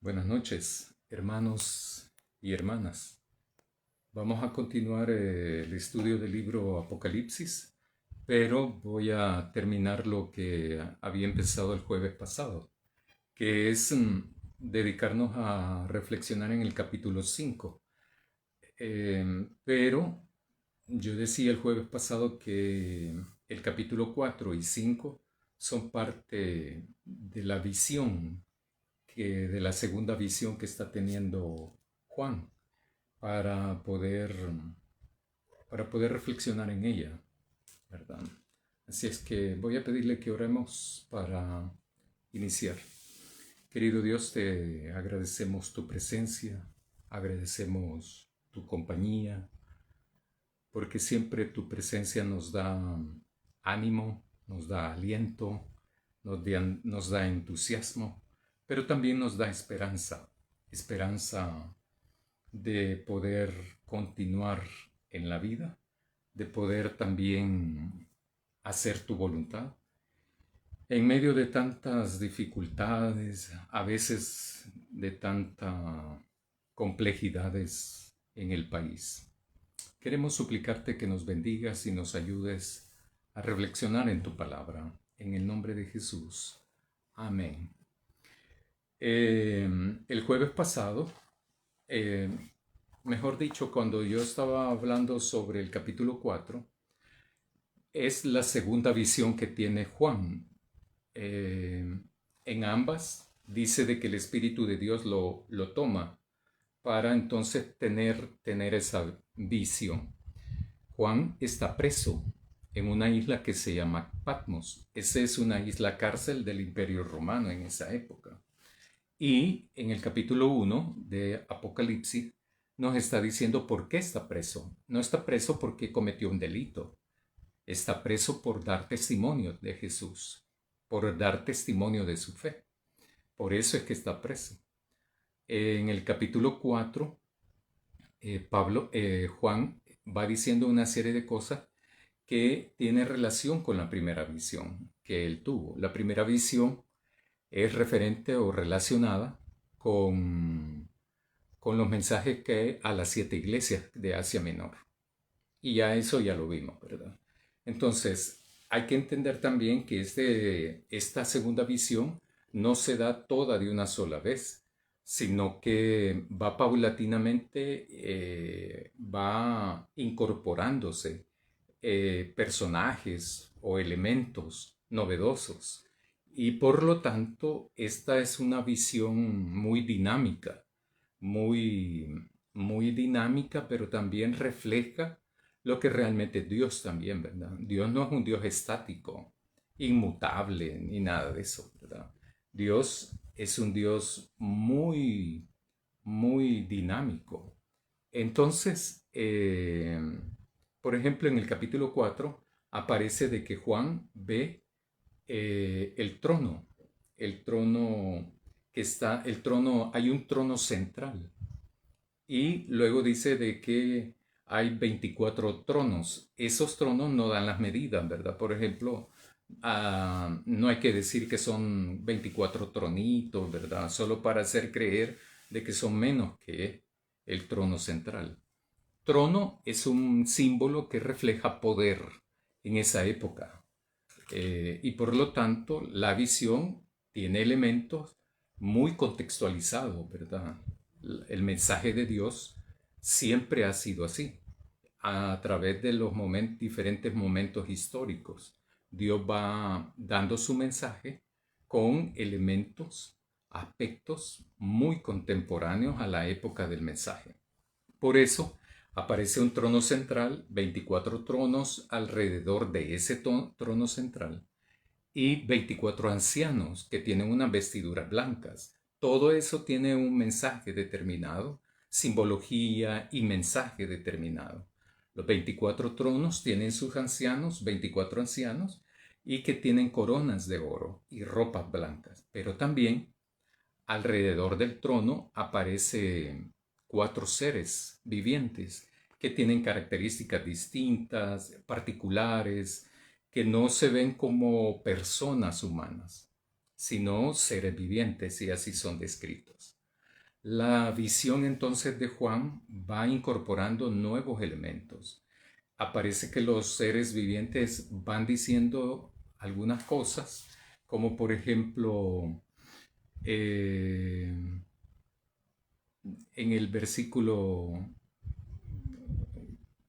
Buenas noches, hermanos y hermanas. Vamos a continuar el estudio del libro Apocalipsis, pero voy a terminar lo que había empezado el jueves pasado, que es dedicarnos a reflexionar en el capítulo 5. Pero yo decía el jueves pasado que el capítulo 4 y 5 son parte de la visión de la segunda visión que está teniendo Juan para poder, para poder reflexionar en ella, ¿verdad? Así es que voy a pedirle que oremos para iniciar. Querido Dios, te agradecemos tu presencia, agradecemos tu compañía, porque siempre tu presencia nos da ánimo, nos da aliento, nos da entusiasmo, pero también nos da esperanza, esperanza de poder continuar en la vida, de poder también hacer tu voluntad. En medio de tantas dificultades, a veces de tantas complejidades en el país, queremos suplicarte que nos bendigas y nos ayudes a reflexionar en tu palabra. En el nombre de Jesús. Amén. El jueves pasado, eh, mejor dicho, cuando yo estaba hablando sobre el capítulo 4, es la segunda visión que tiene Juan. Eh, en ambas dice de que el Espíritu de Dios lo toma para entonces tener esa visión. Juan está preso en una isla que se llama Patmos. Esa es una isla cárcel del Imperio Romano en esa época. Y en el capítulo 1 de Apocalipsis nos está diciendo por qué está preso. No está preso porque cometió un delito. Está preso por dar testimonio de Jesús, por dar testimonio de su fe. Por eso es que está preso. En el capítulo 4, Juan va diciendo una serie de cosas que tiene relación con la primera visión que él tuvo. La primera visión es referente o relacionada con los mensajes que a las 7 iglesias de Asia Menor. Y ya eso ya lo vimos, ¿verdad? Entonces, hay que entender también que esta segunda visión no se da toda de una sola vez, sino que va paulatinamente, va incorporándose personajes o elementos novedosos. Y por lo tanto, esta es una visión muy dinámica, muy dinámica, pero también refleja lo que realmente es Dios también, ¿verdad? Dios no es un Dios estático, inmutable, ni nada de eso, ¿verdad? Dios es un Dios muy dinámico. Entonces, por ejemplo, en el capítulo 4 aparece de que Juan ve el trono el trono, hay un trono central. Y luego dice de que hay 24 tronos. Esos tronos no dan las medidas, ¿verdad? Por ejemplo, no hay que decir que son 24 tronitos, ¿verdad? Solo para hacer creer de que son menos que el trono central. Trono es un símbolo que refleja poder en esa época. Y por lo tanto, la visión tiene elementos muy contextualizados, ¿verdad? El mensaje de Dios siempre ha sido así, a través de los diferentes momentos históricos. Dios va dando su mensaje con elementos, aspectos muy contemporáneos a la época del mensaje. Por eso aparece un trono central, 24 tronos alrededor de ese trono central y 24 ancianos que tienen unas vestiduras blancas. Todo eso tiene un mensaje determinado, simbología y mensaje determinado. Los 24 tronos tienen sus ancianos, 24 ancianos, y que tienen coronas de oro y ropas blancas. Pero también alrededor del trono aparecen 4 seres vivientes que tienen características distintas, particulares, que no se ven como personas humanas, sino seres vivientes y así son descritos. La visión entonces de Juan va incorporando nuevos elementos. Aparece que los seres vivientes van diciendo algunas cosas, como por ejemplo, eh, en el versículo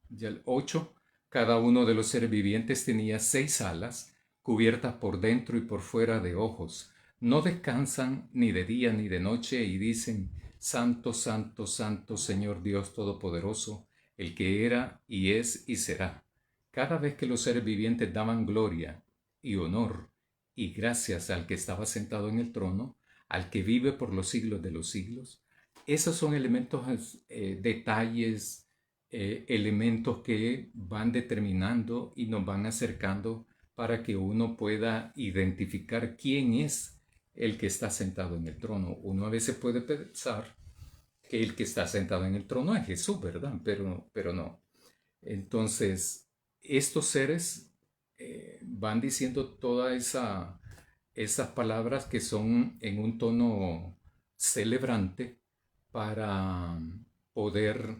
ya el 8, cada uno de los seres vivientes tenía 6 alas, cubiertas por dentro y por fuera de ojos. No descansan ni de día ni de noche y dicen, Santo, Santo, Santo, Señor Dios Todopoderoso, el que era y es y será. Cada vez que los seres vivientes daban gloria y honor y gracias al que estaba sentado en el trono, al que vive por los siglos de los siglos, esos son elementos, detalles, elementos que van determinando y nos van acercando para que uno pueda identificar quién es el que está sentado en el trono. Uno a veces puede pensar que el que está sentado en el trono es Jesús, ¿verdad? Pero no. Entonces, estos seres van diciendo todas esas palabras que son en un tono celebrante para poder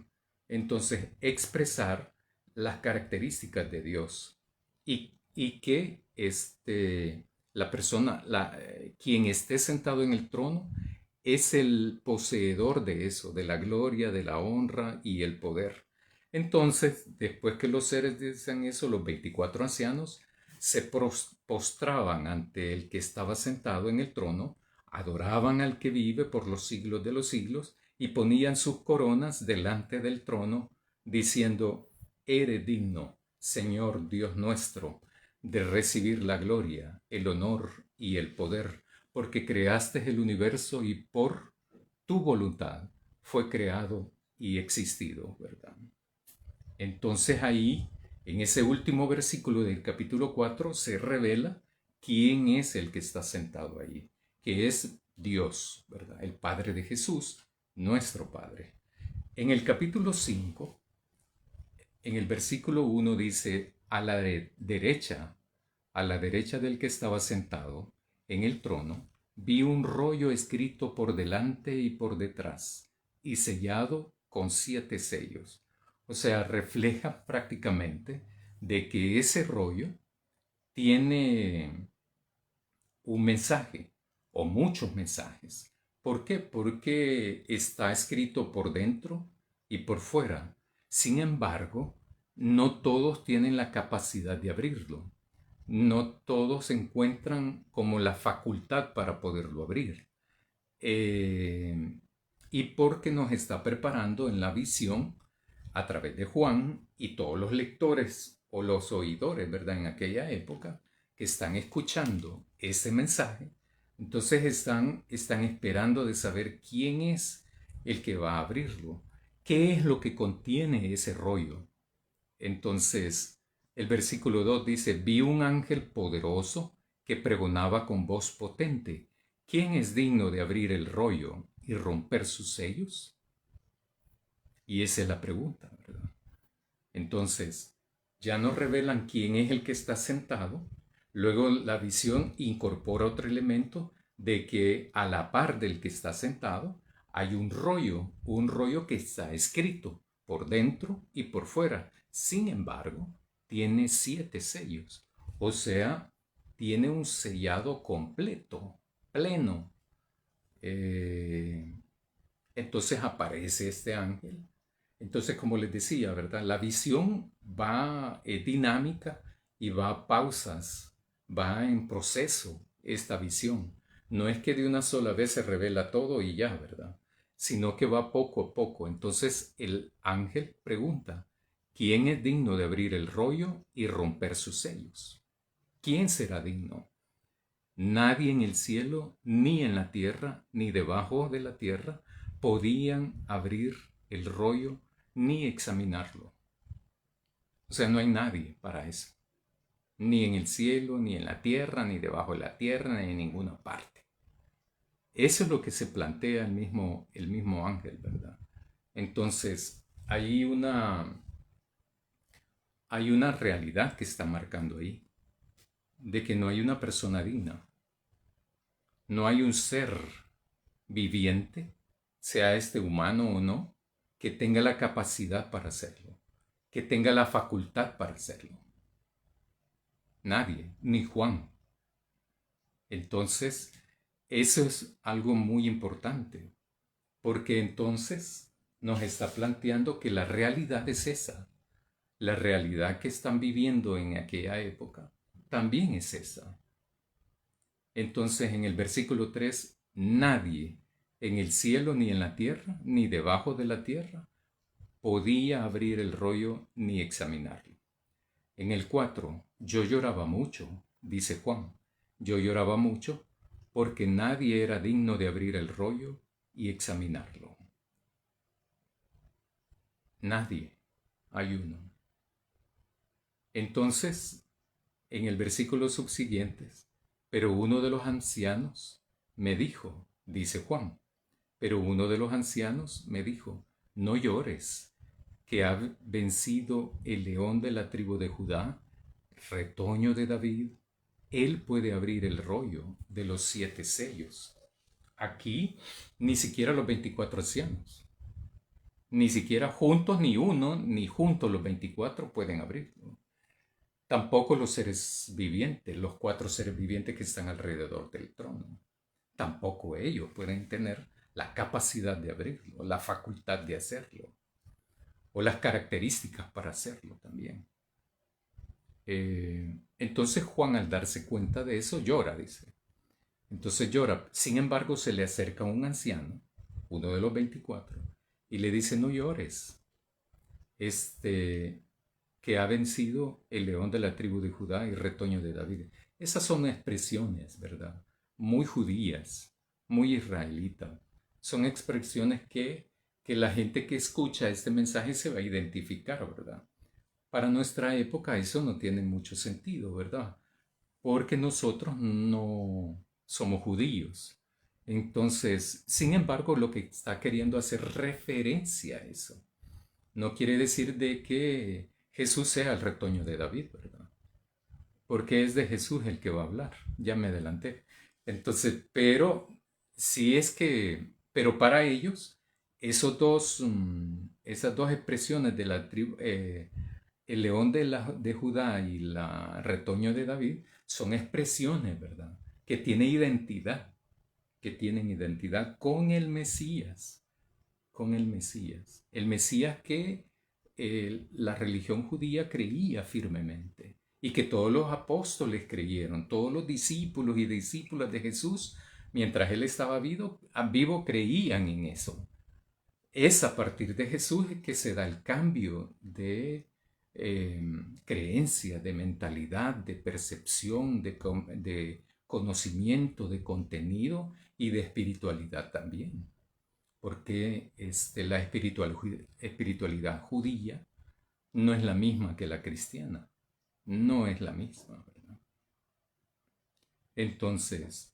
entonces expresar las características de Dios y que la persona, quien esté sentado en el trono, es el poseedor de eso, de la gloria, de la honra y el poder. Entonces, después que los seres dicen eso, los 24 ancianos se postraban ante el que estaba sentado en el trono, adoraban al que vive por los siglos de los siglos y ponían sus coronas delante del trono, diciendo, eres digno, Señor Dios nuestro, de recibir la gloria, el honor y el poder, porque creaste el universo y por tu voluntad fue creado y existido, ¿verdad? Entonces ahí, en ese último versículo del capítulo 4, se revela quién es el que está sentado ahí, que es Dios, ¿verdad? El Padre de Jesús, nuestro Padre. En el capítulo 5, en el versículo 1 dice, a la derecha del que estaba sentado en el trono, vi un rollo escrito por delante y por detrás, y sellado con 7 sellos. O sea, refleja prácticamente de que ese rollo tiene un mensaje o muchos mensajes. ¿Por qué? Porque está escrito por dentro y por fuera. Sin embargo, no todos tienen la capacidad de abrirlo. No todos encuentran como la facultad para poderlo abrir. Y porque nos está preparando en la visión a través de Juan y todos los lectores o los oidores, ¿verdad? En aquella época que están escuchando ese mensaje, entonces están esperando de saber quién es el que va a abrirlo, qué es lo que contiene ese rollo. Entonces, el versículo 2 dice, vi un ángel poderoso que pregonaba con voz potente, ¿quién es digno de abrir el rollo y romper sus sellos? Y esa es la pregunta, ¿verdad? Entonces, ya nos revelan quién es el que está sentado. Luego la visión incorpora otro elemento de que a la par del que está sentado hay un rollo que está escrito por dentro y por fuera. Sin embargo, tiene 7 sellos. O sea, tiene un sellado completo, pleno. Eh, entonces aparece este ángel. Entonces, como les decía, ¿verdad? La visión va dinámica y va a pausas, va en proceso esta visión. No es que de una sola vez se revela todo y ya, ¿verdad? Sino que va poco a poco. Entonces el ángel pregunta, ¿quién es digno de abrir el rollo y romper sus sellos? ¿Quién será digno? Nadie en el cielo, ni en la tierra, ni debajo de la tierra, podían abrir el rollo ni examinarlo. O sea, no hay nadie para eso. Ni en el cielo, ni en la tierra, ni debajo de la tierra, ni en ninguna parte. Eso es lo que se plantea el mismo ángel, ¿verdad? Entonces, hay una realidad que está marcando ahí, de que no hay una persona digna. No hay un ser viviente sea este humano o no, que tenga la capacidad para hacerlo, que tenga la facultad para hacerlo. Nadie, ni Juan. Entonces, eso es algo muy importante, porque entonces nos está planteando que la realidad es esa. La realidad que están viviendo en aquella época también es esa. Entonces, en el versículo 3, nadie en el cielo, ni en la tierra, ni debajo de la tierra, podía abrir el rollo ni examinarlo. En el 4, yo lloraba mucho, dice Juan. Yo lloraba mucho porque nadie era digno de abrir el rollo y examinarlo. Nadie. Hay uno. Entonces, en el versículo subsiguientes, pero uno de los ancianos me dijo, dice Juan, pero uno de los ancianos me dijo, no llores, que ha vencido el león de la tribu de Judá, retoño de David. Él puede abrir el rollo de los 7 sellos. Aquí ni siquiera los 24 ancianos, ni siquiera juntos ni uno, ni juntos los 24 pueden abrirlo. Tampoco los seres vivientes, los 4 seres vivientes que están alrededor del trono. Tampoco ellos pueden tener la capacidad de abrirlo, la facultad de hacerlo, o las características para hacerlo también. Entonces Juan, al darse cuenta de eso, llora, dice. Entonces llora. Sin embargo, se le acerca un anciano, uno de los 24, y le dice, no llores, que ha vencido el león de la tribu de Judá y retoño de David. Esas son expresiones, ¿verdad? Muy judías, muy israelitas. Son expresiones que la gente que escucha este mensaje se va a identificar, ¿verdad? Para nuestra época eso no tiene mucho sentido, ¿verdad? Porque nosotros no somos judíos. Entonces, sin embargo, lo que está queriendo hacer referencia a eso. No quiere decir de que Jesús sea el retoño de David, ¿verdad? Porque es de Jesús el que va a hablar. Ya me adelanté. Entonces, pero si es que, pero para ellos, esas dos expresiones de la tribu, el león de Judá y la retoño de David, son expresiones, ¿verdad? Que tienen identidad, con el Mesías, el Mesías que la religión judía creía firmemente y que todos los apóstoles creyeron, todos los discípulos y discípulas de Jesús, mientras él estaba vivo creían en eso. Es a partir de Jesús que se da el cambio de creencia, de mentalidad, de percepción, de conocimiento, de contenido y de espiritualidad también. Porque la espiritualidad judía no es la misma que la cristiana. No es la misma, ¿verdad? Entonces,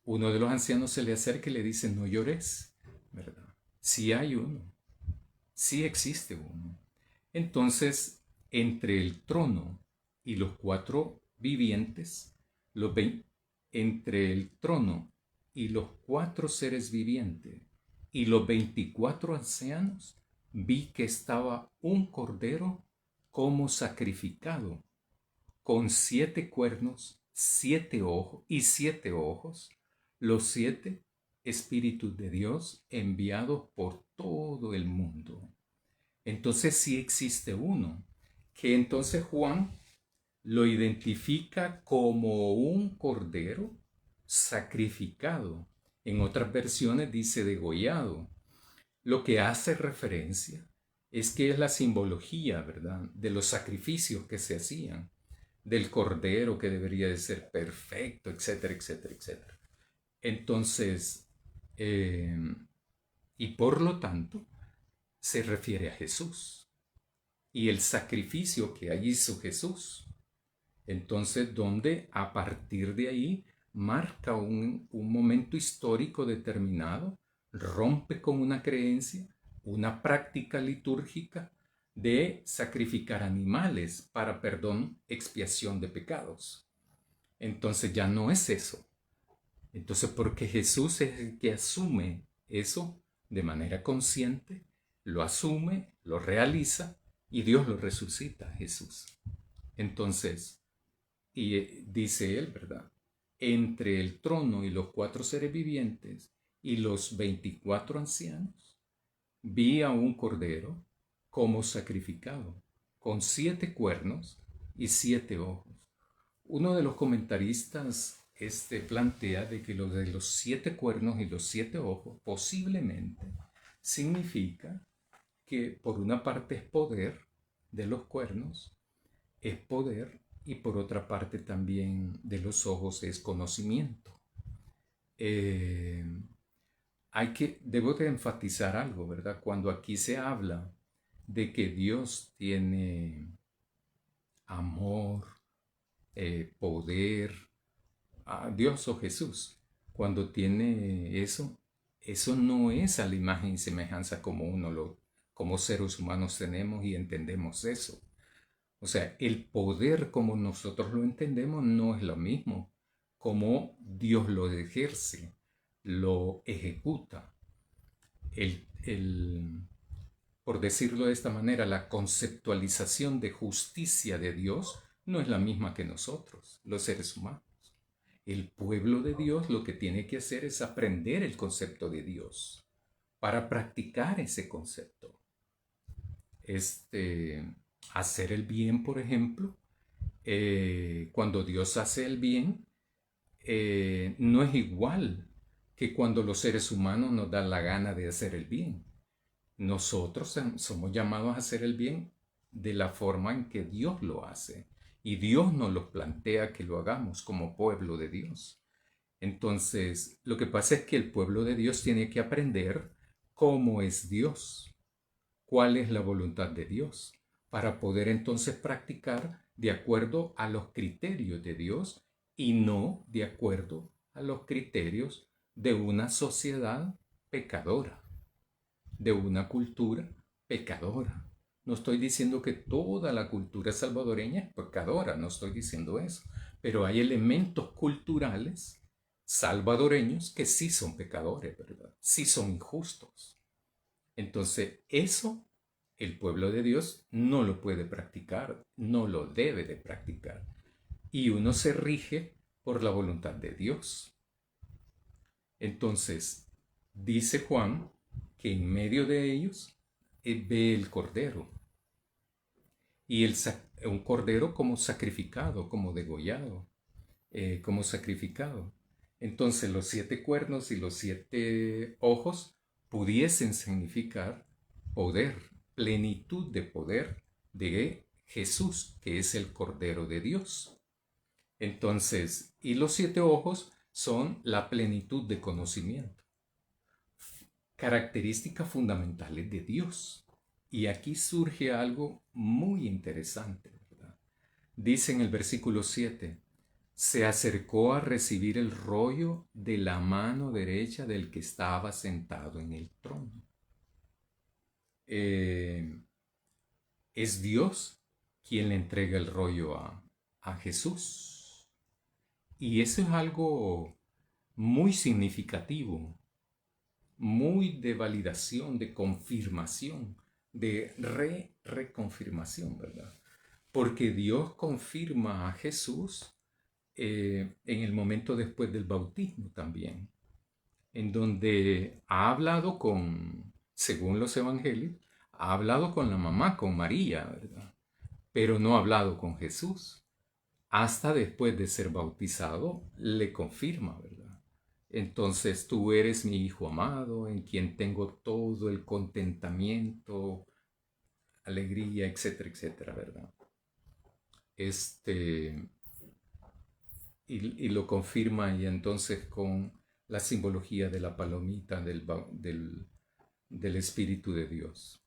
uno de los ancianos se le acerca y le dice, no llores, ¿verdad? Sí hay uno, sí existe uno. Entonces, entre el trono y los 4 vivientes, entre el trono y los 4 seres vivientes y los 24 ancianos, vi que estaba un cordero como sacrificado, con 7 cuernos, 7 ojos y 7 ojos, los 7 espíritus de Dios enviados por todo el mundo. Entonces sí existe uno, que entonces Juan lo identifica como un cordero sacrificado. En otras versiones dice degollado. Lo que hace referencia es que es la simbología, ¿verdad?, de los sacrificios que se hacían, del cordero que debería de ser perfecto, etcétera, etcétera, etcétera. Entonces, y por lo tanto, se refiere a Jesús y el sacrificio que allí hizo Jesús. Entonces, donde a partir de ahí marca un momento histórico determinado, rompe con una creencia, una práctica litúrgica de sacrificar animales para perdón, expiación de pecados. Entonces ya no es eso. Entonces, porque Jesús es el que asume eso de manera consciente, lo asume, lo realiza y Dios lo resucita, Jesús. Entonces, dice él, ¿verdad? Entre el trono y los 4 seres vivientes y los 24 ancianos, vi a un cordero como sacrificado, con 7 cuernos y 7 ojos. Uno de los comentaristas plantea de que lo de los 7 cuernos y los 7 ojos posiblemente significa que por una parte es poder de los cuernos, es poder, y por otra parte también de los ojos es conocimiento. Debo de enfatizar algo, ¿verdad? Cuando aquí se habla de que Dios tiene amor, poder, Dios o Jesús, cuando tiene eso no es a la imagen y semejanza como seres humanos tenemos y entendemos eso. O sea, el poder como nosotros lo entendemos no es lo mismo como Dios lo ejerce, lo ejecuta. Por decirlo de esta manera, la conceptualización de justicia de Dios no es la misma que nosotros, los seres humanos. El pueblo de Dios lo que tiene que hacer es aprender el concepto de Dios para practicar ese concepto. Hacer el bien, por ejemplo, cuando Dios hace el bien, no es igual que cuando los seres humanos nos dan la gana de hacer el bien. Nosotros somos llamados a hacer el bien de la forma en que Dios lo hace. Y Dios nos lo plantea que lo hagamos como pueblo de Dios. Entonces, lo que pasa es que el pueblo de Dios tiene que aprender cómo es Dios, cuál es la voluntad de Dios, para poder entonces practicar de acuerdo a los criterios de Dios y no de acuerdo a los criterios de una sociedad pecadora, de una cultura pecadora. No estoy diciendo que toda la cultura salvadoreña es pecadora, no estoy diciendo eso, pero hay elementos culturales salvadoreños que sí son pecadores, ¿verdad? Sí son injustos. Entonces, eso el pueblo de Dios no lo puede practicar, no lo debe de practicar. Y uno se rige por la voluntad de Dios. Entonces, dice Juan que en medio de ellos ve el cordero. Y un cordero como sacrificado, como degollado, como sacrificado. Entonces los 7 cuernos y los 7 ojos pudiesen significar poder, plenitud de poder de Jesús, que es el Cordero de Dios. Entonces, y los 7 ojos son la plenitud de conocimiento. Características fundamentales de Dios. Y aquí surge algo muy interesante, ¿verdad? Dice en el versículo 7, se acercó a recibir el rollo de la mano derecha del que estaba sentado en el trono. Es Dios quien le entrega el rollo a Jesús. Y eso es algo muy significativo, muy de validación, de confirmación, de reconfirmación, ¿verdad? Porque Dios confirma a Jesús en el momento después del bautismo también, en donde ha hablado según los evangelios, ha hablado con la mamá, con María, ¿verdad? Pero no ha hablado con Jesús. Hasta después de ser bautizado, le confirma, ¿verdad? Entonces tú eres mi hijo amado, en quien tengo todo el contentamiento, alegría, etcétera, etcétera, ¿verdad? Y lo confirma y entonces con la simbología de la palomita del Espíritu de Dios.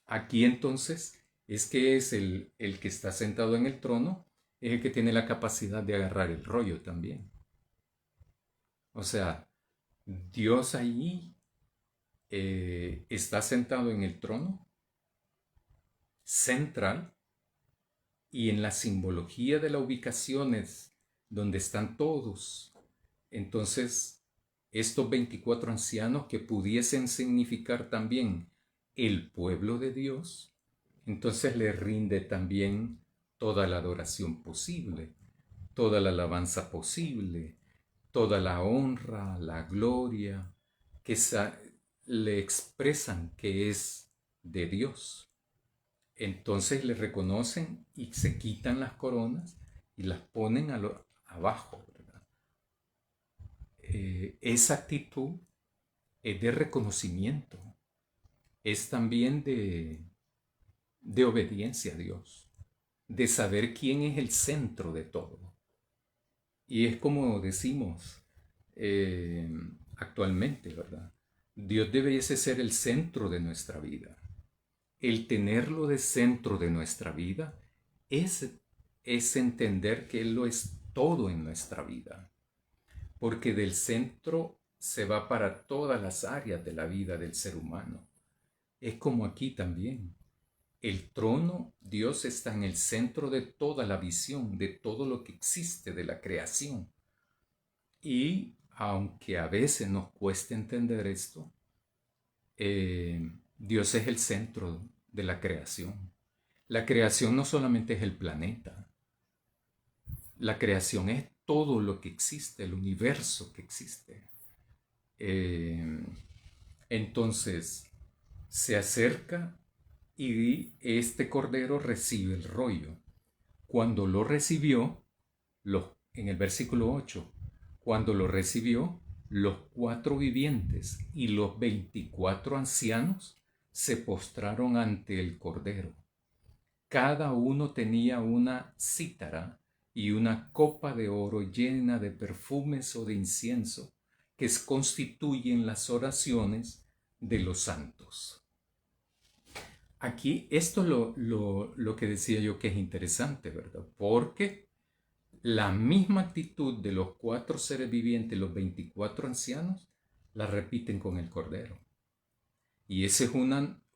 Aquí entonces es que es el que está sentado en el trono, es el que tiene la capacidad de agarrar el rollo también. O sea, Dios allí está sentado en el trono central y en la simbología de la ubicación es donde están todos. Entonces, estos 24 ancianos que pudiesen significar también el pueblo de Dios, entonces le rinde también toda la adoración posible, toda la alabanza posible, toda la honra, la gloria, que le expresan que es de Dios. Entonces le reconocen y se quitan las coronas y las ponen abajo, ¿verdad? Esa actitud es de reconocimiento, es también de obediencia a Dios, de saber quién es el centro de todo. Y es como decimos actualmente, ¿verdad? Dios debiese ser el centro de nuestra vida. El tenerlo de centro de nuestra vida es entender que Él lo es todo en nuestra vida. Porque del centro se va para todas las áreas de la vida del ser humano. Es como aquí también. El trono, Dios está en el centro de toda la visión, de todo lo que existe, de la creación. Y aunque a veces nos cueste entender esto, Dios es el centro de la creación. La creación no solamente es el planeta, la creación es todo lo que existe, el universo que existe. Entonces, se acerca y este cordero recibe el rollo. Cuando lo recibió, en el versículo 8, cuando lo recibió, los 4 vivientes y los 24 ancianos se postraron ante el cordero. Cada uno tenía una cítara y una copa de oro llena de perfumes o de incienso, que constituyen las oraciones de los santos. Aquí esto es lo que decía yo que es interesante, ¿verdad? Porque la misma actitud de los 4 seres vivientes, los 24 ancianos, la repiten con el Cordero. Y esa es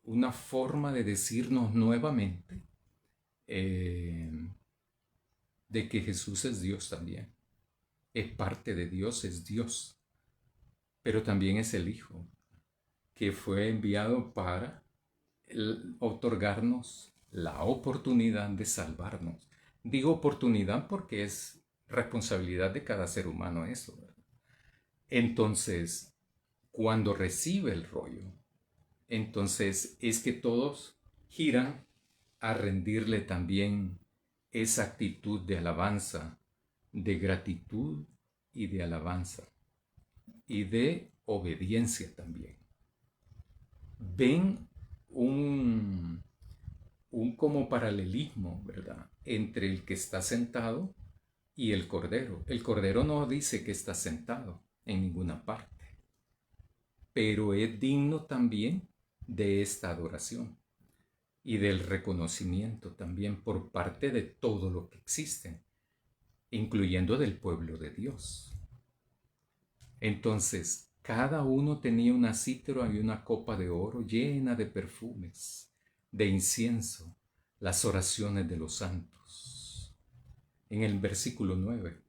una forma de decirnos nuevamente de que Jesús es Dios también. Es parte de Dios, es Dios. Pero también es el Hijo, que fue enviado para otorgarnos la oportunidad de salvarnos. Digo oportunidad porque es responsabilidad de cada ser humano eso, ¿verdad? Entonces, cuando recibe el rollo, entonces es que todos giran a rendirle también esa actitud de alabanza, de gratitud y de alabanza y de obediencia también. Ven un como paralelismo, ¿verdad?, entre el que está sentado y el Cordero. El Cordero no dice que está sentado en ninguna parte, pero es digno también de esta adoración y del reconocimiento también por parte de todo lo que existe, incluyendo del pueblo de Dios. Entonces, cada uno tenía una cítara y una copa de oro llena de perfumes, de incienso, las oraciones de los santos. En el versículo 9,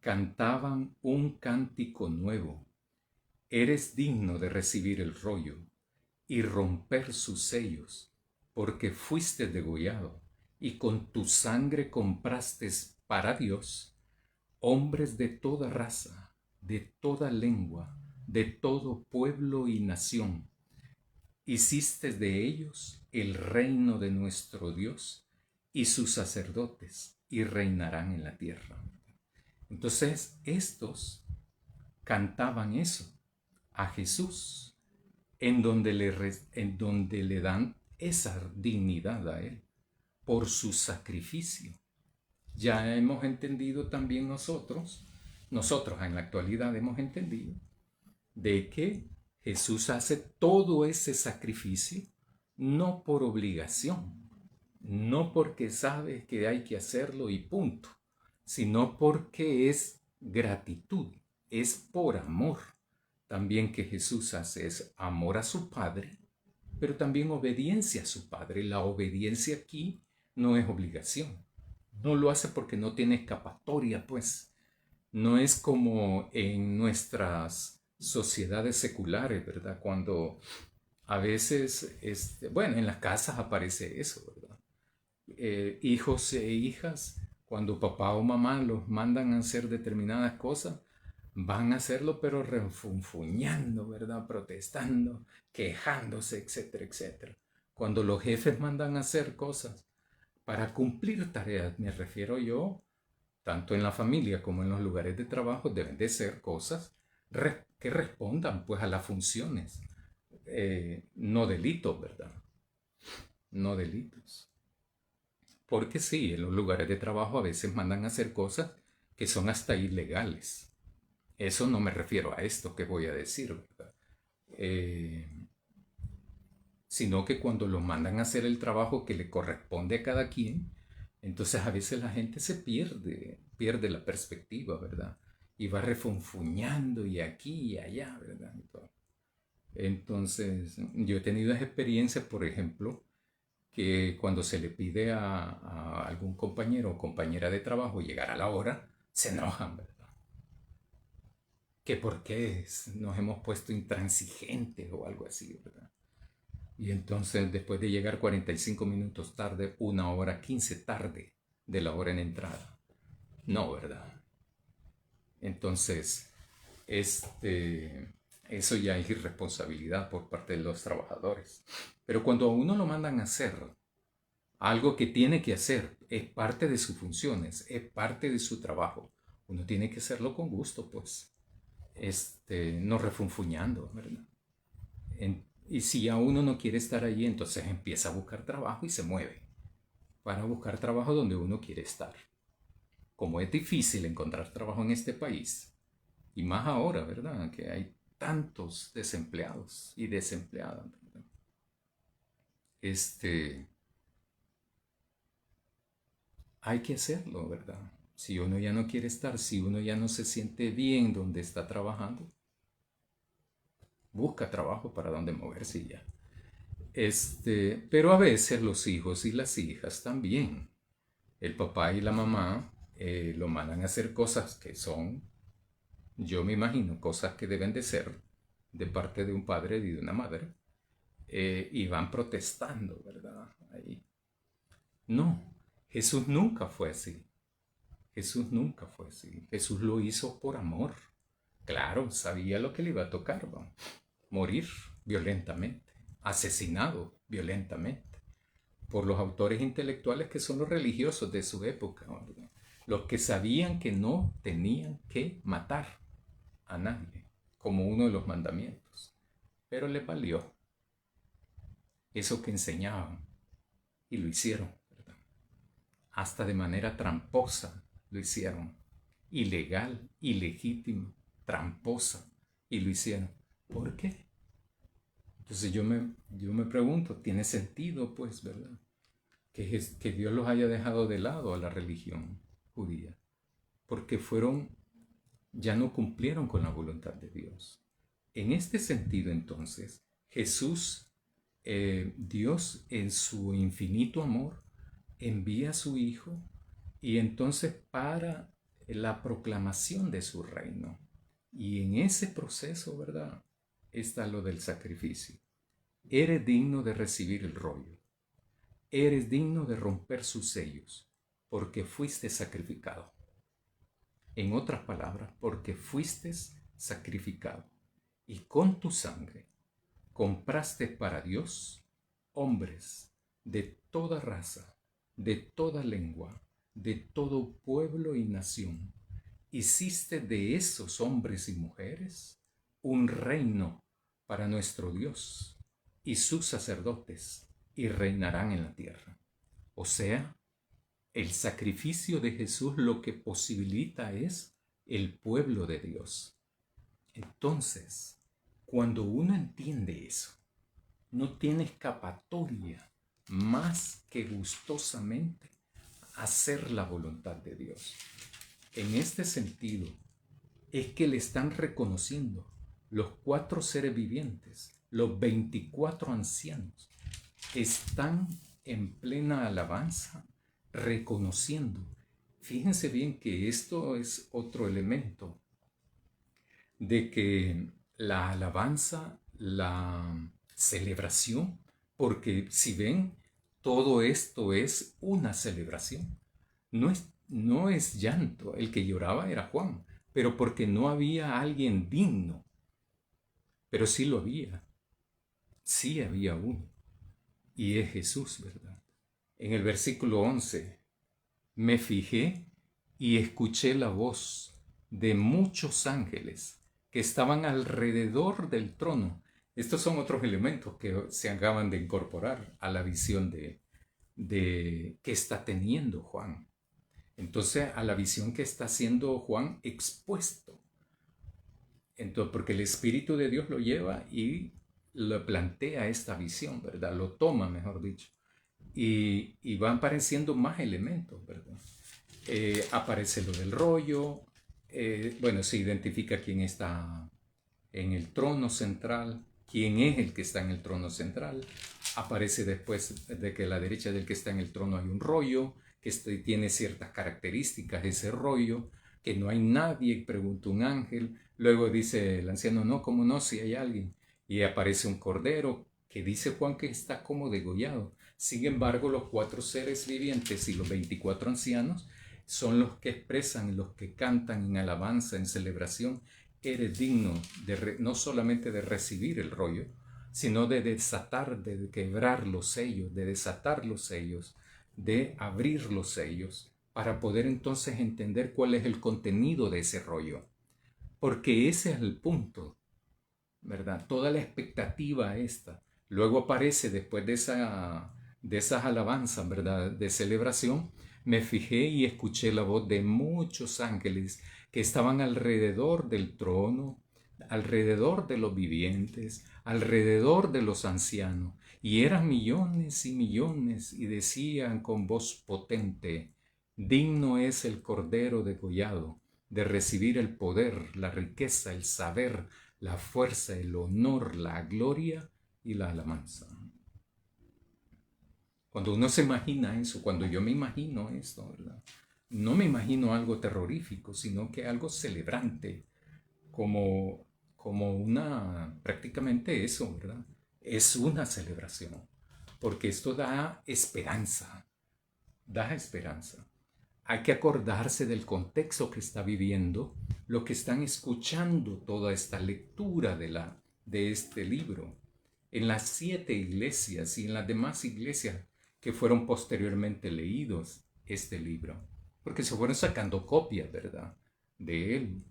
cantaban un cántico nuevo. Eres digno de recibir el rollo y romper sus sellos, porque fuiste degollado y con tu sangre compraste para Dios hombres de toda raza, de toda lengua, de todo pueblo y nación. Hiciste de ellos el reino de nuestro Dios y sus sacerdotes, y reinarán en la tierra. Entonces, estos cantaban eso a Jesús, en donde le dan esa dignidad a Él por su sacrificio. Ya hemos entendido también nosotros en la actualidad hemos entendido de que Jesús hace todo ese sacrificio no por obligación, no porque sabe que hay que hacerlo y punto, sino porque es gratitud, es por amor. También que Jesús hace es amor a su Padre, pero también obediencia a su Padre. La obediencia aquí no es obligación. No lo hace porque no tiene escapatoria, pues. No es como en nuestras sociedades seculares, ¿verdad? Cuando a veces, bueno, en las casas aparece eso, ¿verdad? Hijos e hijas, cuando papá o mamá los mandan a hacer determinadas cosas, van a hacerlo pero refunfuñando, ¿verdad? Protestando, quejándose, etcétera, etcétera. Cuando los jefes mandan a hacer cosas para cumplir tareas, me refiero yo, tanto en la familia como en los lugares de trabajo, deben de ser cosas que respondan pues a las funciones, no delitos, ¿verdad? No delitos. Porque sí, en los lugares de trabajo a veces mandan a hacer cosas que son hasta ilegales. Eso no me refiero a esto que voy a decir, ¿verdad? Eh, Sino que cuando los mandan a hacer el trabajo que le corresponde a cada quien, entonces a veces la gente se pierde la perspectiva, ¿verdad? Y va refunfuñando y aquí y allá, ¿verdad? Entonces, yo he tenido esa experiencia, por ejemplo, que cuando se le pide a algún compañero o compañera de trabajo llegar a la hora, se enojan, ¿verdad? Que por qué nos hemos puesto intransigentes o algo así, ¿verdad? Y entonces después de llegar 45 minutos tarde, 1 hora 15 tarde de la hora en entrada. No, ¿verdad? Entonces, eso ya es irresponsabilidad por parte de los trabajadores. Pero cuando a uno lo mandan a hacer algo que tiene que hacer, es parte de sus funciones, es parte de su trabajo, uno tiene que hacerlo con gusto, pues, no refunfuñando, ¿verdad? Y si a uno no quiere estar allí, entonces empieza a buscar trabajo y se mueve para buscar trabajo donde uno quiere estar. Como es difícil encontrar trabajo en este país, y más ahora, ¿verdad? Que hay tantos desempleados y desempleadas, ¿verdad? Hay que hacerlo, ¿verdad? Si uno ya no quiere estar, si uno ya no se siente bien donde está trabajando, busca trabajo para donde moverse y ya. Pero a veces los hijos y las hijas también. El papá y la mamá lo mandan a hacer cosas que son, yo me imagino, cosas que deben de ser de parte de un padre y de una madre, y van protestando, ¿verdad? Ahí. No, Jesús nunca fue así. Jesús nunca fue así. Jesús lo hizo por amor. Claro, sabía lo que le iba a tocar, ¿no? Morir violentamente, asesinado violentamente por los autores intelectuales que son los religiosos de su época, ¿verdad? Los que sabían que no tenían que matar a nadie, como uno de los mandamientos. Pero les valió eso que enseñaban y lo hicieron, ¿verdad? Hasta de manera tramposa lo hicieron, ilegal, ilegítimo, tramposa, y lo hicieron. ¿Por qué? Entonces yo me pregunto, ¿tiene sentido, pues, verdad? Que Dios los haya dejado de lado a la religión judía, porque ya no cumplieron con la voluntad de Dios. En este sentido, entonces, Jesús, Dios en su infinito amor, envía a su Hijo y entonces para la proclamación de su reino. Y en ese proceso, ¿verdad? Está lo del sacrificio. Eres digno de recibir el rollo. Eres digno de romper sus sellos, porque fuiste sacrificado. En otras palabras, porque fuiste sacrificado. Y con tu sangre compraste para Dios hombres de toda raza, de toda lengua, de todo pueblo y nación. Hiciste de esos hombres y mujeres un reino para nuestro Dios y sus sacerdotes, y reinarán en la tierra. O sea, el sacrificio de Jesús lo que posibilita es el pueblo de Dios. Entonces, cuando uno entiende eso, no tiene escapatoria más que gustosamente hacer la voluntad de Dios. En este sentido, es que le están reconociendo los 4 seres vivientes, los 24 ancianos, están en plena alabanza, reconociendo. Fíjense bien que esto es otro elemento de que la alabanza, la celebración, porque si ven, todo esto es una celebración. No es llanto, el que lloraba era Juan, pero porque no había alguien digno, pero sí había uno, y es Jesús, ¿verdad? En el versículo 11, me fijé y escuché la voz de muchos ángeles que estaban alrededor del trono. Estos son otros elementos que se acaban de incorporar a la visión de que está teniendo Juan. Entonces, a la visión que está haciendo Juan expuesto. Entonces, porque el Espíritu de Dios lo lleva y lo plantea esta visión, ¿verdad? Lo toma, mejor dicho. Y van apareciendo más elementos, ¿verdad? Aparece lo del rollo, bueno, se identifica quién está en el trono central, quién es el que está en el trono central. Aparece después de que a la derecha del que está en el trono hay un rollo, que tiene ciertas características ese rollo, que no hay nadie, pregunta un ángel. Luego dice el anciano, no, ¿cómo no? Si hay alguien. Y aparece un cordero que dice Juan que está como degollado. Sin embargo, los 4 seres vivientes y los 24 ancianos son los que expresan, los que cantan en alabanza, en celebración. Eres digno no solamente de recibir el rollo, sino de desatar, de quebrar los sellos, de desatar los sellos, de abrir los sellos, para poder entonces entender cuál es el contenido de ese rollo. Porque ese es el punto, ¿verdad? Toda la expectativa esta. Luego aparece después de esas alabanzas, ¿verdad? De celebración, me fijé y escuché la voz de muchos ángeles que estaban alrededor del trono, alrededor de los vivientes, alrededor de los ancianos, y eran millones y millones, y decían con voz potente, digno es el Cordero degollado de recibir el poder, la riqueza, el saber, la fuerza, el honor, la gloria y la alabanza. Cuando uno se imagina eso, cuando yo me imagino esto, ¿verdad? No me imagino algo terrorífico, sino que algo celebrante, como una, prácticamente eso, ¿verdad? Es una celebración, porque esto da esperanza. Hay que acordarse del contexto que está viviendo, lo que están escuchando toda esta lectura de este libro. En las 7 iglesias y en las demás iglesias que fueron posteriormente leídos este libro, porque se fueron sacando copias, ¿verdad?, de él.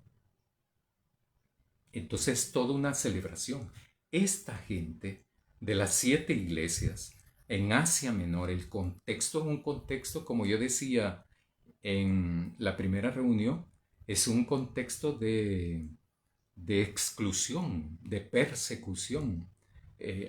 Entonces, toda una celebración. Esta gente de las 7 iglesias en Asia Menor, el contexto es un contexto, como yo decía en la primera reunión, es un contexto de exclusión, de persecución.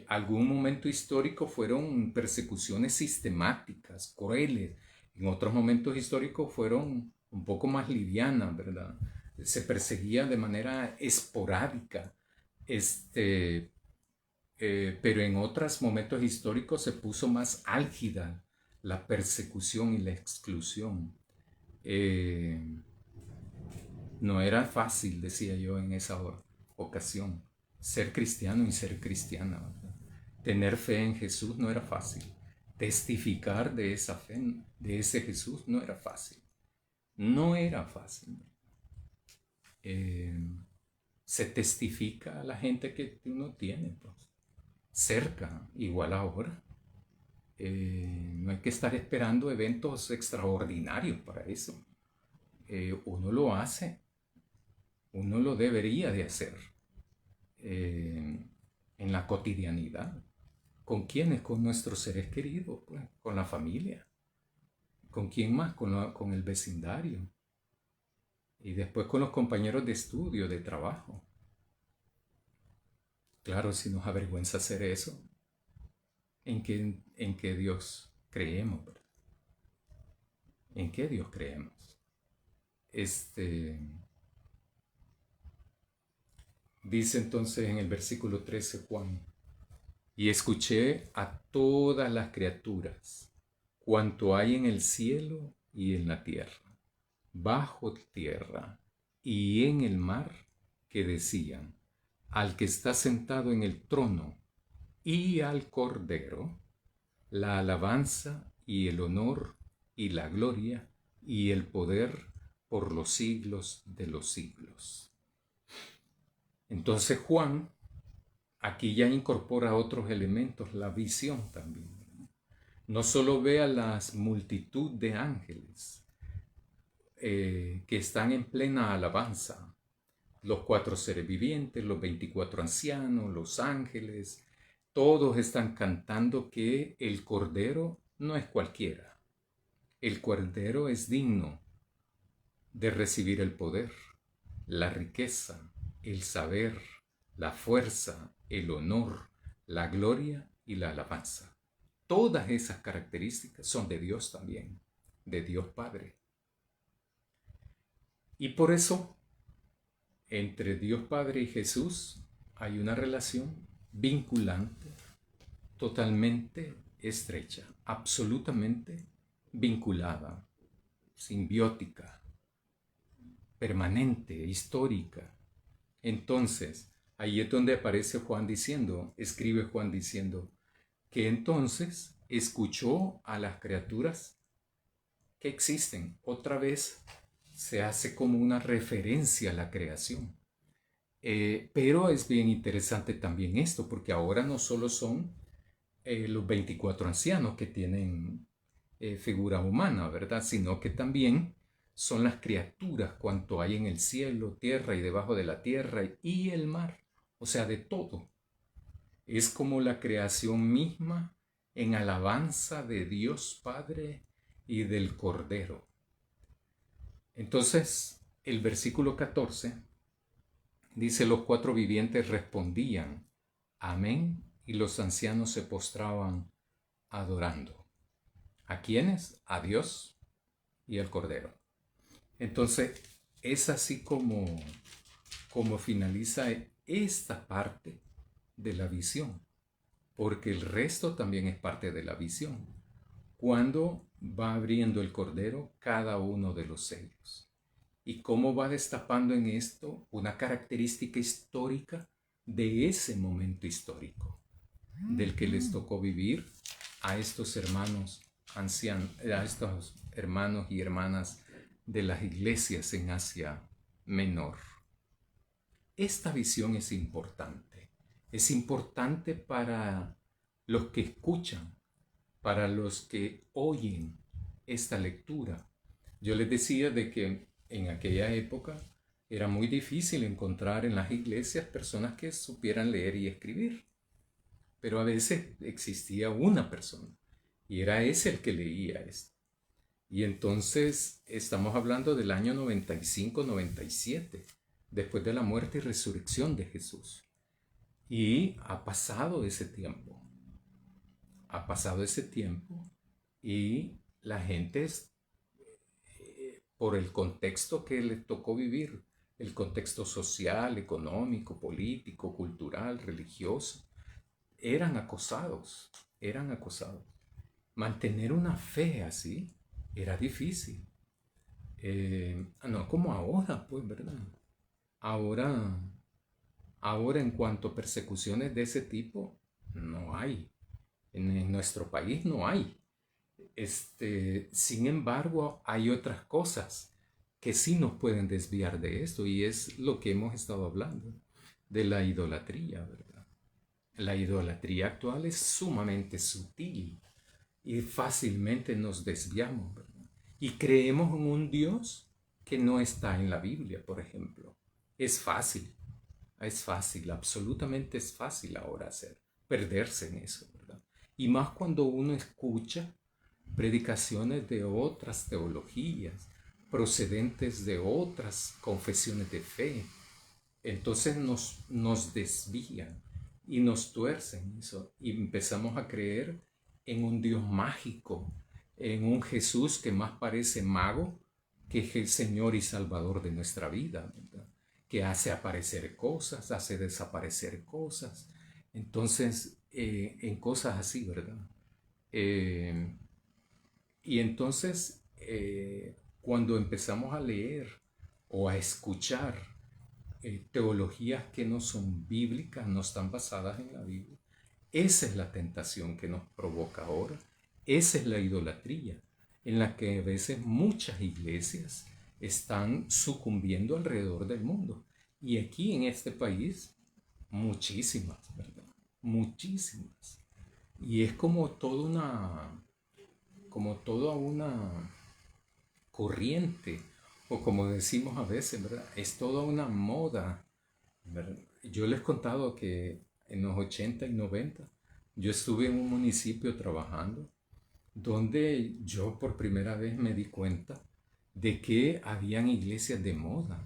Algún momento histórico fueron persecuciones sistemáticas, crueles. En otros momentos históricos fueron un poco más livianas, ¿verdad? Se perseguía de manera esporádica. Pero en otros momentos históricos se puso más álgida la persecución y la exclusión. No era fácil, decía yo en esa ocasión, ser cristiano y ser cristiana, ¿verdad? Tener fe en Jesús no era fácil. Testificar de esa fe, de ese Jesús, no era fácil. No era fácil. Se testifica a la gente que uno tiene, pues, cerca, igual ahora. No hay que estar esperando eventos extraordinarios para eso. Uno lo hace, uno lo debería de hacer en la cotidianidad. ¿Con quiénes? Con nuestros seres queridos, pues, con la familia. ¿Con quién más? Con el vecindario. Y después con los compañeros de estudio, de trabajo. Claro, si nos avergüenza hacer eso, ¿en qué Dios creemos, ¿verdad? ¿En qué Dios creemos? Dice entonces en el versículo 13 Juan, y escuché a todas las criaturas, cuanto hay en el cielo y en la tierra, bajo tierra y en el mar, que decían, al que está sentado en el trono y al Cordero, la alabanza y el honor y la gloria y el poder por los siglos de los siglos. Entonces Juan aquí ya incorpora otros elementos, la visión también. No solo ve a las multitud de ángeles que están en plena alabanza, los 4 seres vivientes, los 24 ancianos, los ángeles, todos están cantando que el Cordero no es cualquiera. El Cordero es digno de recibir el poder, la riqueza, el saber, la fuerza, el honor, la gloria y la alabanza. Todas esas características son de Dios también, de Dios Padre. Y por eso, entre Dios Padre y Jesús hay una relación vinculante, totalmente estrecha, absolutamente vinculada, simbiótica, permanente, histórica. Entonces, ahí es donde aparece Juan diciendo, escribe Juan diciendo, que entonces escuchó a las criaturas que existen. Otra vez se hace como una referencia a la creación. Pero es bien interesante también esto, porque ahora no solo son los 24 ancianos que tienen figura humana, ¿verdad? Sino que también son las criaturas, cuanto hay en el cielo, tierra y debajo de la tierra y el mar, o sea, de todo. Es como la creación misma en alabanza de Dios Padre y del Cordero. Entonces, el versículo 14 dice, los 4 vivientes respondían, amén, y los ancianos se postraban adorando. ¿A quiénes? A Dios y al Cordero. Entonces, es así como finaliza esta parte de la visión, porque el resto también es parte de la visión. Cuando va abriendo el Cordero cada uno de los sellos. Y cómo va destapando en esto una característica histórica de ese momento histórico, del que les tocó vivir a estos hermanos ancianos, a estos hermanos y hermanas de las iglesias en Asia Menor. Esta visión es importante. Es importante para los que escuchan, para los que oyen esta lectura. Yo les decía de que en aquella época era muy difícil encontrar en las iglesias personas que supieran leer y escribir. Pero a veces existía una persona y era ese el que leía esto. Y entonces estamos hablando del año 95-97, después de la muerte y resurrección de Jesús. Y ha pasado ese tiempo. Ha pasado ese tiempo y la gente por el contexto que le tocó vivir, el contexto social, económico, político, cultural, religioso, eran acosados, eran acosados. Mantener una fe así era difícil. No como ahora, pues, ¿verdad? Ahora en cuanto a persecuciones de ese tipo, no hay. En nuestro país no hay. Sin embargo, hay otras cosas que sí nos pueden desviar de esto y es lo que hemos estado hablando, de la idolatría, ¿verdad? La idolatría actual es sumamente sutil y fácilmente nos desviamos, ¿verdad? Y creemos en un Dios que no está en la Biblia, por ejemplo. Es fácil, absolutamente es fácil ahora perderse en eso, ¿verdad? Y más cuando uno escucha predicaciones de otras teologías, procedentes de otras confesiones de fe. Entonces nos desvían y nos tuercen eso y empezamos a creer en un Dios mágico, en un Jesús que más parece mago que es el Señor y Salvador de nuestra vida, ¿verdad? Que hace aparecer cosas, hace desaparecer cosas. Entonces, en cosas así, ¿verdad? Y entonces, cuando empezamos a leer o a escuchar teologías que no son bíblicas, no están basadas en la Biblia. Esa es la tentación que nos provoca ahora. Esa es la idolatría en la que a veces muchas iglesias están sucumbiendo alrededor del mundo. Y aquí en este país, muchísimas, ¿verdad? Muchísimas. Y es como toda una corriente, o como decimos a veces, ¿verdad? Es toda una moda, ¿verdad? Yo les he contado que en los 80 y 90 yo estuve en un municipio trabajando donde yo por primera vez me di cuenta de que habían iglesias de moda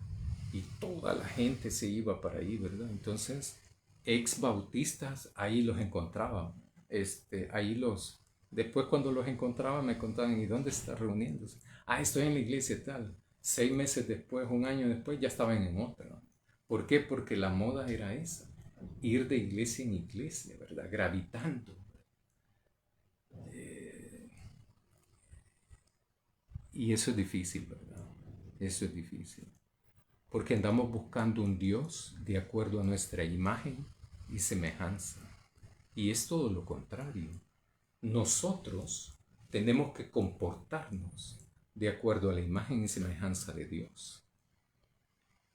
y toda la gente se iba para ahí, ¿verdad? Entonces, ex bautistas ahí los encontraba, después cuando los encontraba me contaban, ¿y dónde está reuniéndose? Ah, estoy en la iglesia tal. 6 meses después, un año después, ya estaban en otra. ¿Por qué? Porque la moda era esa, ir de iglesia en iglesia, ¿verdad? Gravitando. Y eso es difícil, ¿verdad? Eso es difícil. Porque andamos buscando un Dios de acuerdo a nuestra imagen y semejanza. Y es todo lo contrario. Nosotros tenemos que comportarnos de acuerdo a la imagen y semejanza de Dios.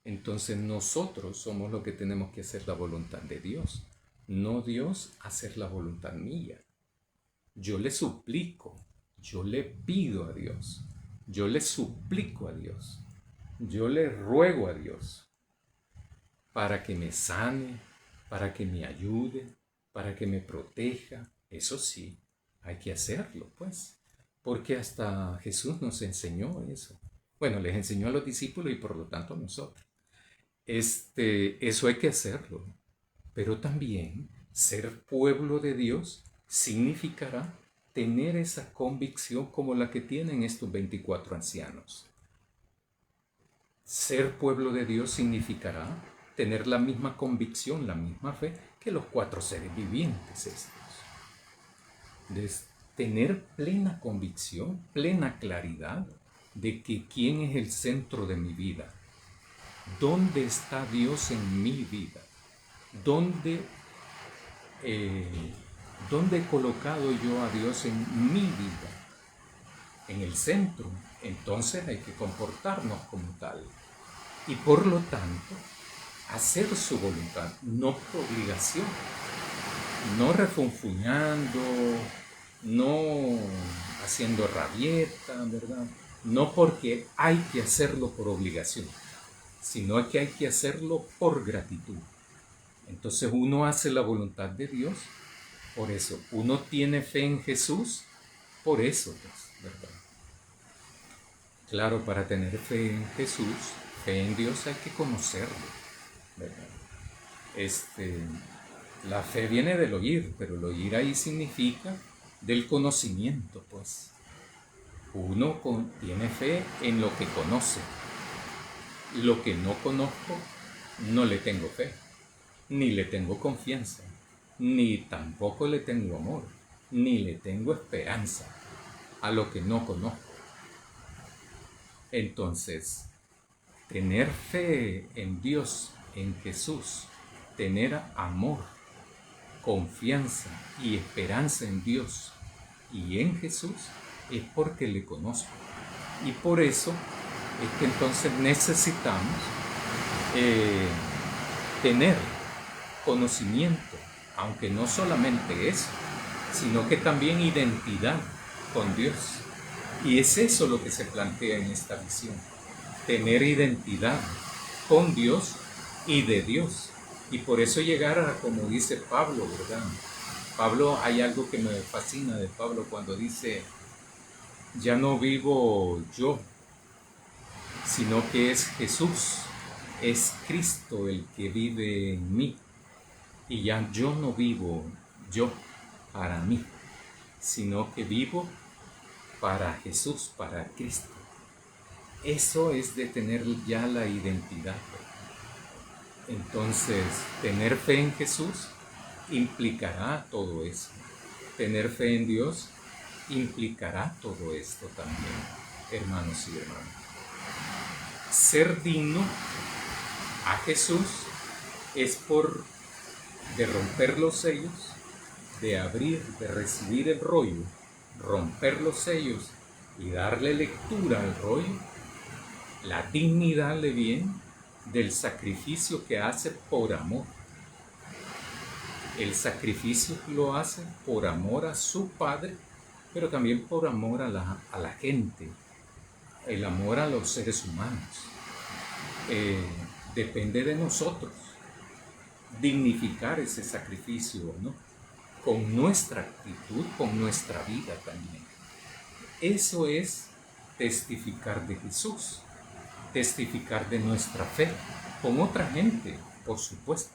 Entonces nosotros somos los que tenemos que hacer la voluntad de Dios, no Dios hacer la voluntad mía. Yo le suplico, yo le pido a Dios, yo le suplico a Dios, yo le ruego a Dios para que me sane, para que me ayude, para que me proteja. Eso sí, hay que hacerlo, pues, porque hasta Jesús nos enseñó eso. Bueno, les enseñó a los discípulos y por lo tanto a nosotros. Eso hay que hacerlo, pero también ser pueblo de Dios significará tener esa convicción como la que tienen estos 24 ancianos. Ser pueblo de Dios significará tener la misma convicción, la misma fe que los 4 seres vivientes estos. De tener plena convicción, plena claridad de que quién es el centro de mi vida. ¿Dónde está Dios en mi vida? ¿Dónde he colocado yo a Dios en mi vida? En el centro. Entonces hay que comportarnos como tal. Y por lo tanto, hacer su voluntad, no por obligación. No refunfuñando, no haciendo rabieta, ¿verdad? No porque hay que hacerlo por obligación, sino que hay que hacerlo por gratitud. Entonces uno hace la voluntad de Dios, por eso. Uno tiene fe en Jesús, por eso, pues, ¿verdad? Claro, para tener fe en Jesús, fe en Dios hay que conocerlo, ¿verdad? La fe viene del oír, pero el oír ahí significa del conocimiento, pues. Uno tiene fe en lo que conoce. Lo que no conozco, no le tengo fe, ni le tengo confianza, ni tampoco le tengo amor, ni le tengo esperanza a lo que no conozco. Entonces, tener fe en Dios, en Jesús, tener amor, confianza y esperanza en Dios y en Jesús es porque le conozco. Y por eso es que entonces necesitamos tener conocimiento, aunque no solamente eso, sino que también identidad con Dios. Y es eso lo que se plantea en esta visión, tener identidad con Dios y de Dios. Y por eso llegar a, como dice Pablo, ¿verdad? Pablo, hay algo que me fascina de Pablo cuando dice, ya no vivo yo, sino que es Jesús, es Cristo el que vive en mí. Y ya yo no vivo yo para mí, sino que vivo para Jesús, para Cristo. Eso es de tener ya la identidad. Entonces, tener fe en Jesús implicará todo eso. Tener fe en Dios implicará todo esto también, hermanos y hermanas. Ser digno a Jesús es por de romper los sellos, de abrir, de recibir el rollo, romper los sellos y darle lectura al rollo, la dignidad le viene del sacrificio que hace por amor. El sacrificio lo hace por amor a su Padre, pero también por amor a la gente, el amor a los seres humanos. Depende de nosotros dignificar ese sacrificio, ¿no? Con nuestra actitud, con nuestra vida también. Eso es testificar de Jesús, testificar de nuestra fe, con otra gente, por supuesto.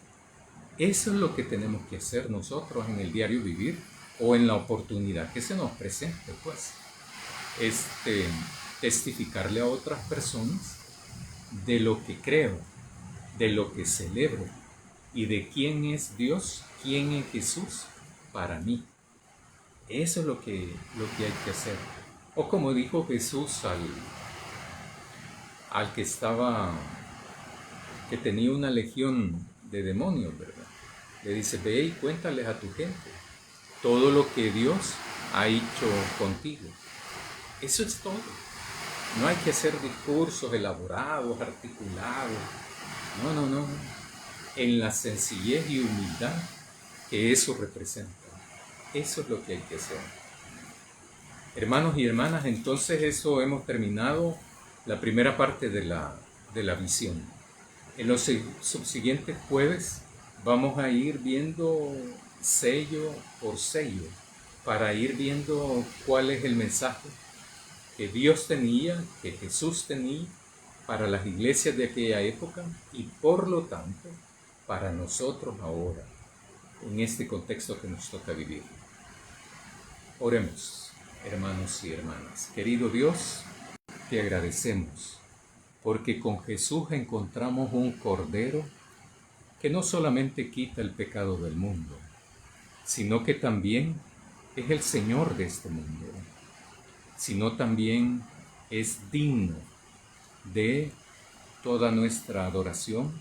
Eso es lo que tenemos que hacer nosotros en el diario vivir o en la oportunidad que se nos presente, pues. Testificarle a otras personas de lo que creo, de lo que celebro y de quién es Dios, quién es Jesús para mí. Eso es lo que hay que hacer. O como dijo Jesús al que tenía una legión de demonios, ¿verdad? Le dice, ve y cuéntales a tu gente todo lo que Dios ha hecho contigo. Eso es todo. No hay que hacer discursos elaborados, articulados. No. En la sencillez y humildad que eso representa. Eso es lo que hay que hacer. Hermanos y hermanas, entonces eso hemos terminado la primera parte de la visión. En los subsiguientes jueves vamos a ir viendo sello por sello para ir viendo cuál es el mensaje que Dios tenía, que Jesús tenía para las iglesias de aquella época y por lo tanto para nosotros ahora, en este contexto que nos toca vivir. Oremos, hermanos y hermanas. Querido Dios, te agradecemos porque con Jesús encontramos un Cordero que no solamente quita el pecado del mundo, sino que también es el Señor de este mundo, sino también es digno de toda nuestra adoración,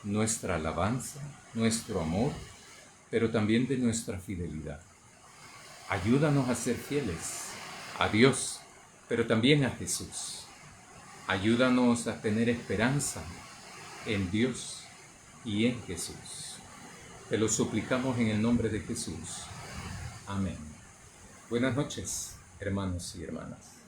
nuestra alabanza, nuestro amor, pero también de nuestra fidelidad. Ayúdanos a ser fieles a Dios, pero también a Jesús. Ayúdanos a tener esperanza en Dios y en Jesús. Te lo suplicamos en el nombre de Jesús. Amén. Buenas noches, hermanos y hermanas.